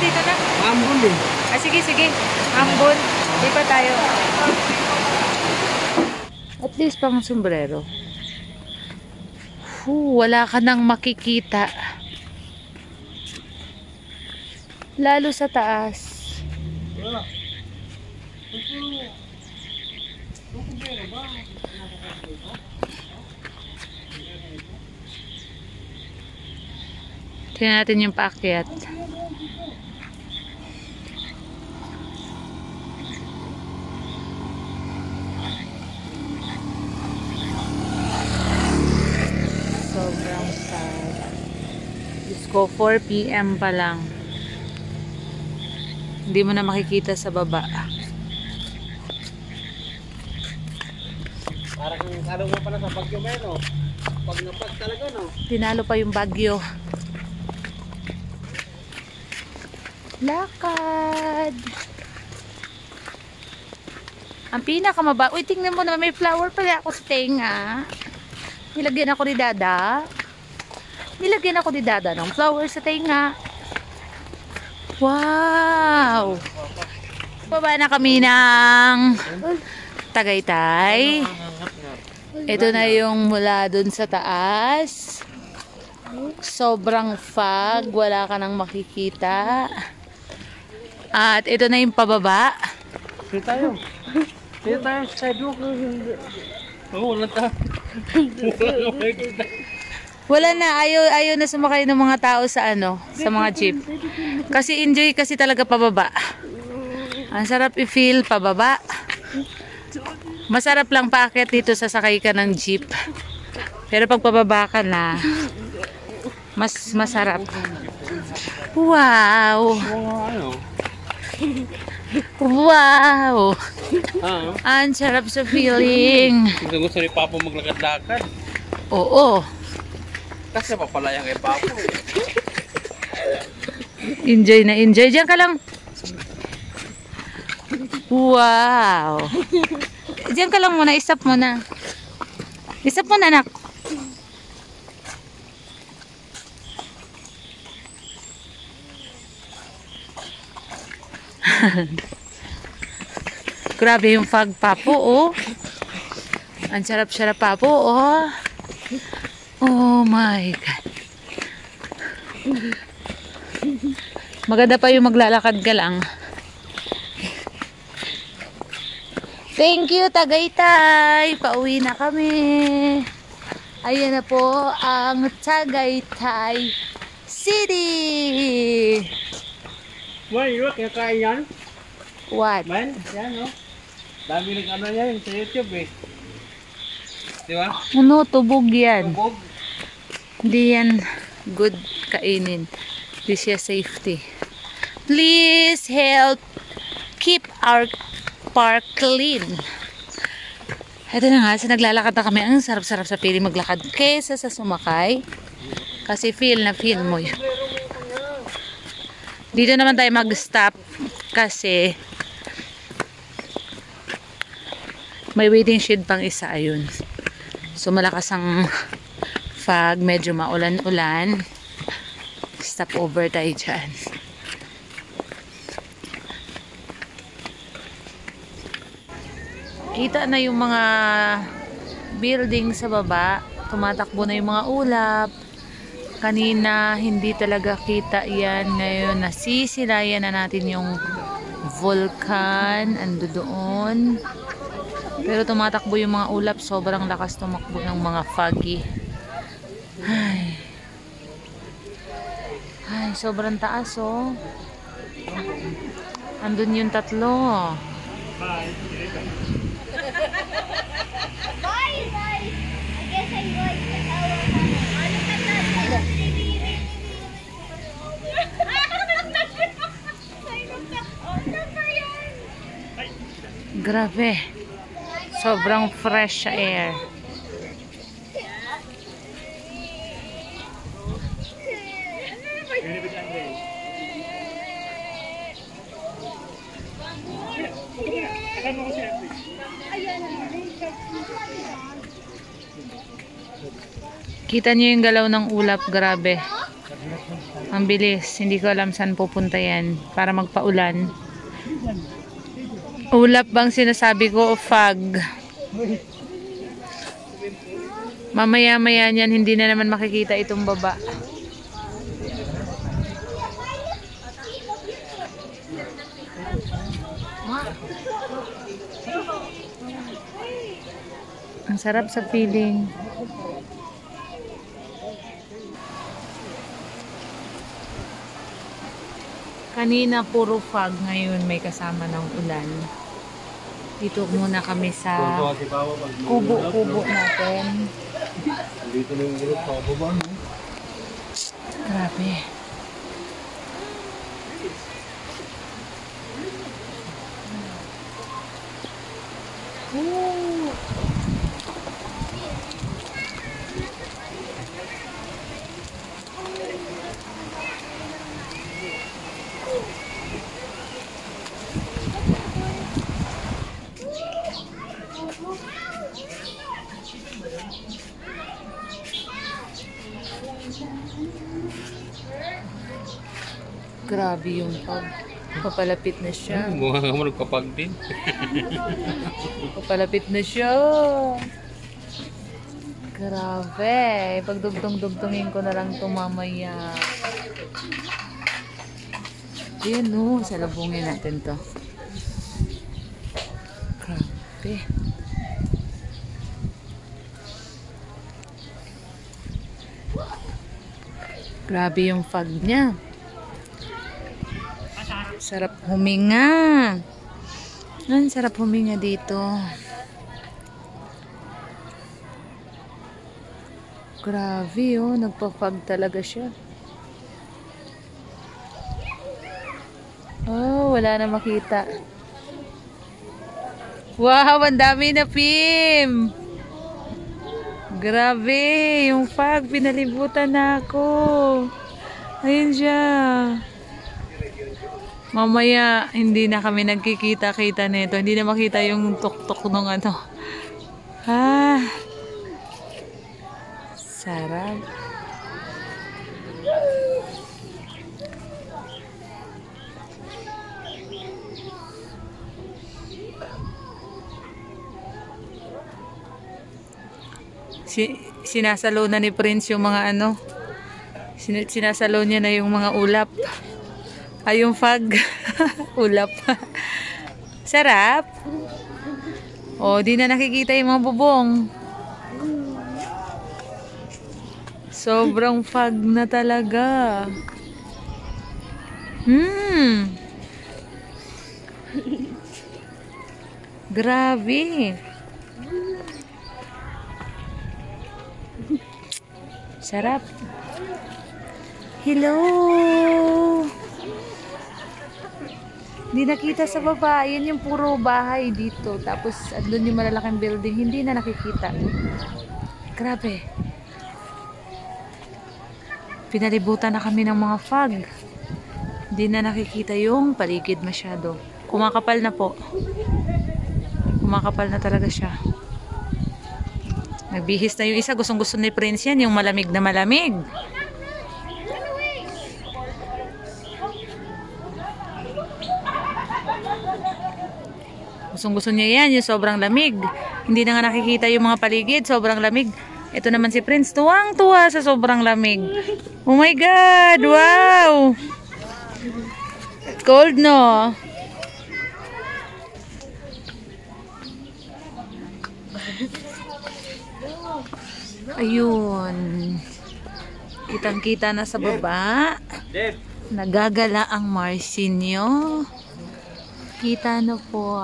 dito na. Ambon eh. Ah, sige, sige. Ambon. Di pa tayo. At least pang sombrero. Wala ka nang makikita. Lalo sa taas. Tingnan natin yung paakyat. Sobrang sad. Diyos ko, 4 PM pa lang. Hindi mo na makikita sa baba. Parang kalong mo pala sa bagyo mo no? Pag napag talaga no? Tinalo pa yung bagyo. Lakad! Ang pinakamaba. Uy, tingnan mo naman, may flower pala ako sa tenga. Nilagyan ako ni Dada. Nilagyan ako ni Dada ng flower sa tenga. Wow! Baba na kami ng Tagaytay. Ito na yung mula dun sa taas. Sobrang fog. Wala ka nang makikita. At ito na yung pababa. Dito tayo. Dito tayo sa sidewalk. Oo, wala ta. Wala na. Ayaw na sumakay ng mga tao sa sa mga jeep. Kasi enjoy kasi talaga pababa. Ang sarap i-feel pababa. Masarap lang paakyat dito sa sakay ka ng jeep. Pero pag pababa ka na, mas masarap. Wow! Wow! Ang sarap sa feeling. Gusto ni Papa maglakad-lakad. Oo. Kasi papalayang kay Papa. Enjoy na enjoy. Diyan ka lang. Wow! Diyan ka lang muna. Isap mo na. Isap mo na, anak. Grabe yung fog pa po, oh. Ang sarap-sarap pa po, oh. Oh my God. Maganda pa yung maglalakad ka lang. Thank you, Tagaytay. Pauwi na kami. Ayan na po ang Tagaytay City. Why, yun, kaya kain yan? What? Man, yan, no? Dami nag-ano yan sa YouTube, eh. Di ba? Ano, tubog yan. Tubog. Hindi yan good kainin. Hindi siya safety. Please help keep our park clean. Ito na nga, naglalakad na kami. Ang sarap-sarap sa piling maglakad kesa sa sumakay. Kasi feel mo yun. Dito naman tayo mag-stop kasi may waiting shed pang isa, ayun. So malakas ang fog, medyo maulan-ulan. Stop over tayo dyan. Kita na yung mga building sa baba. Tumatakbo na yung mga ulap. Kanina hindi talaga kita yan. Ngayon nasisilayan na natin yung volcan. Ando doon. Pero tumatakbo yung mga ulap. Sobrang lakas tumakbo ng mga foggy. Ay. Ay, sobrang taas, oh. Andun yung tatlo. Bye. Bye. I guess I'm going to Grabe. Sobrang fresh sa air. Kita niyo yung galaw ng ulap, grabe. Ang bilis. Hindi ko alam saan pupunta yan para magpaulan. Ulap bang sinasabi ko o fog? Mamaya-maya niyan hindi na naman makikita itong baba. Ang sarap sa feeling. Kanina puro fog, ngayon may kasama ng ulan. Dito muna kami sa Tuntua si Papa pag kubo-kubo natin. dito na yung group sa baba, no? Grabe. Ooh. Grabe yung pag. Papalapit na siya. Mukha ka mo nagpapag din. Papalapit na siya. Grabe. Pagdugtong-dugtongin ko na lang ito mamaya. Ayan o. Salubungin natin to. Grabe. Grabe yung fog niya. Sarap huminga. Ang sarap huminga dito. Grabe oh, nagpa-fog talaga siya. Oh, wala na makita. Wow, ang dami na Pim. Grabe, yung fog, pinalibutan na ako. Ayun siya. Mamaya, hindi na kami nagkikita-kita nito. Hindi na makita yung tuktok ng ano. Ah. Sarap. Sinasalo na ni Prince yung mga ano. Sinasalo niya na yung mga ulap. Ay, yung fog. Ulap. Sarap. O, di na nakikita yung mga bubong. Sobrang fog na talaga. Grabe. Sarap. Hello. Hindi nakita sa baba. Yan yung puro bahay dito. Tapos, andun yung malalaking building. Hindi na nakikita. Grabe. Pinalibutan na kami ng mga fog. Hindi na nakikita yung paligid masyado. Kumakapal na po. Kumakapal na talaga siya. Nagbihis na yung isa. Gustong-gusto ni Prince yan. Yung malamig na malamig. Gustong-gusto niya yan. Yung sobrang lamig. Hindi na nga nakikita yung mga paligid. Sobrang lamig. Ito naman si Prince. Tuwang-tuwa sa sobrang lamig. Oh my God! Wow! Cold, no? Ayun. Kitang-kita na sa baba. Nagagala ang Marcinyo. Kita na po.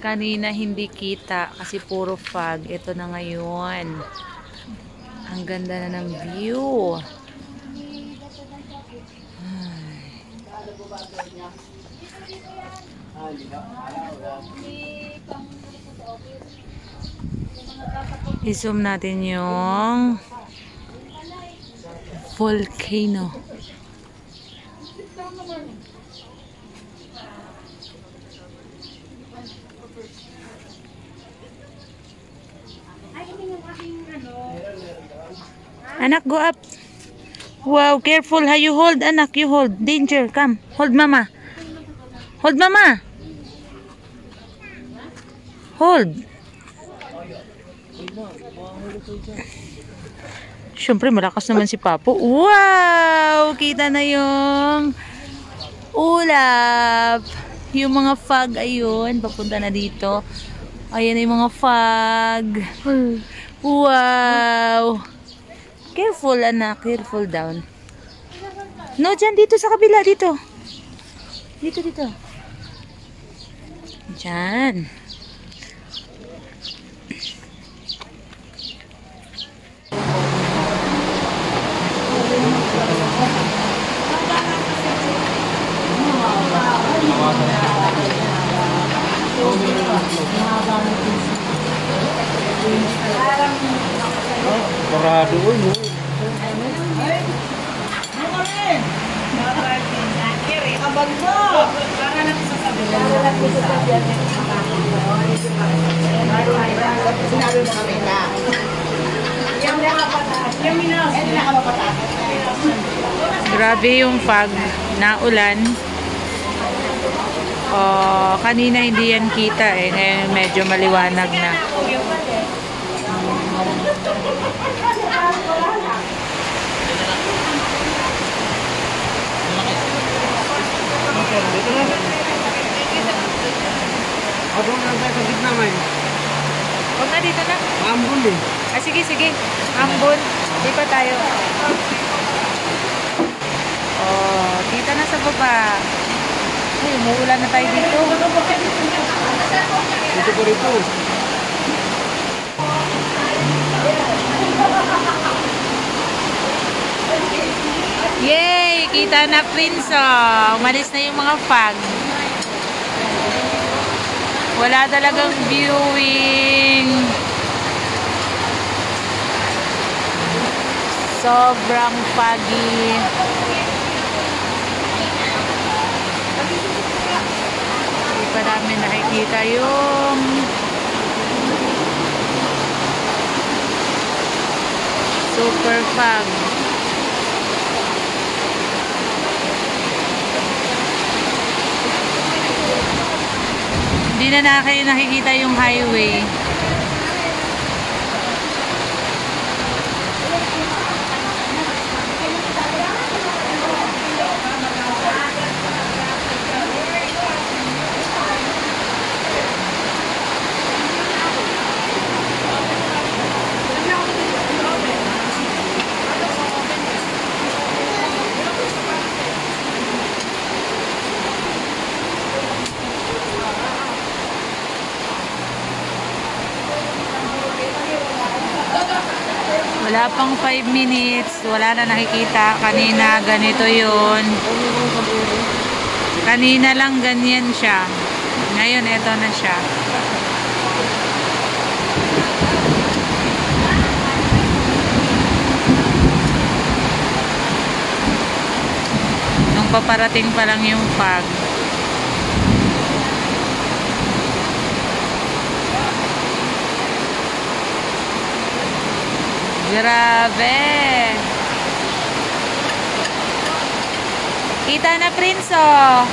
Kanina hindi kita kasi puro fog. Ito na ngayon. Ang ganda na ng view. I-zoom natin yung volcano. Anak, go up. Wow, careful ha. You hold, anak. You hold. Danger. Come. Hold mama. Hold mama. Hold. Siyempre, malakas naman si Papo. Wow! Kita na yung ulap. Yung mga fog, ayun. Papunta na dito. Ayan na yung mga fog. Wow! Careful, anak. Careful down. No, dyan. Dito sa kabila. Dito. Dito. Dyan. Parado mo. Grabe yung fog na ulan. Oh, kanina hindi yan kita eh. Ngayon medyo maliwanag na. Abang lang tayo sa gitna man. Huwag na dito na. Ambon eh. Ah, sige. Ambon. Di pa tayo. Oh, kita na sa baba. Ay, umuulan na tayo dito. Dito po rito. Yay! Kita na, Prince. Oh. Umalis na yung mga fog. Wala talagang viewing. Sobrang foggy. Hindi pa namin nakikita yung super fog. Hindi na nakikita yung highway. Wala pang 5 minutes. Wala na nakikita. Kanina ganito yun. Kanina lang ganyan siya. Ngayon eto na siya. Nung paparating pa lang yung fog. Grabe. Kita na, Prince, oh.